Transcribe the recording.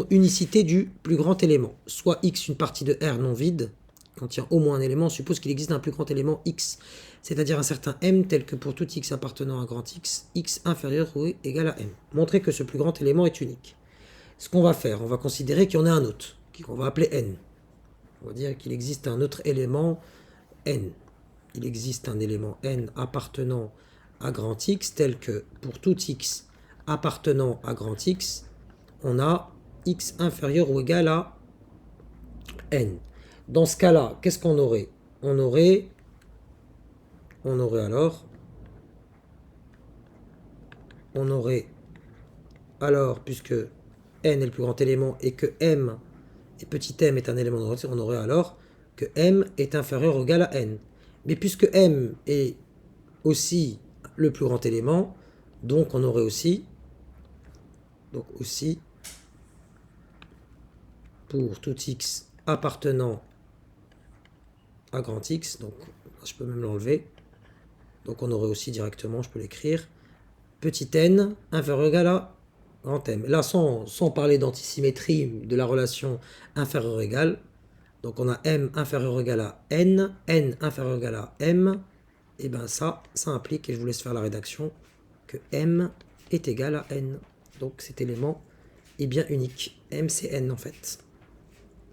Unicité du plus grand élément. Soit x une partie de R non vide, contient au moins un élément, on suppose qu'il existe un plus grand élément x, c'est-à-dire un certain m tel que pour tout x appartenant à grand x inférieur ou égal à m. Montrer que ce plus grand élément est unique. Ce qu'on va faire, on va considérer qu'il y en a un autre, qu'on va appeler n. On va dire qu'il existe un autre élément n. Il existe un élément n appartenant à grand x tel que pour tout x appartenant à grand x, on a x inférieur ou égal à n. Dans ce cas-là, qu'est-ce qu'on aurait? On aurait alors, puisque n est le plus grand élément et que m et petit m est un élément de grand, on aurait alors que m est inférieur ou égal à n. Mais puisque m est aussi le plus grand élément, donc on aurait aussi pour tout x appartenant à grand x, donc je peux même l'enlever, donc on aurait aussi directement, je peux l'écrire, petit n inférieur ou égal à grand m. Là, sans parler d'antisymétrie de la relation inférieur ou égal, donc on a m inférieur ou égal à n inférieur ou égal à m, et bien ça implique, et je vous laisse faire la rédaction, que m est égal à n. Donc cet élément est bien unique. M c'est n en fait.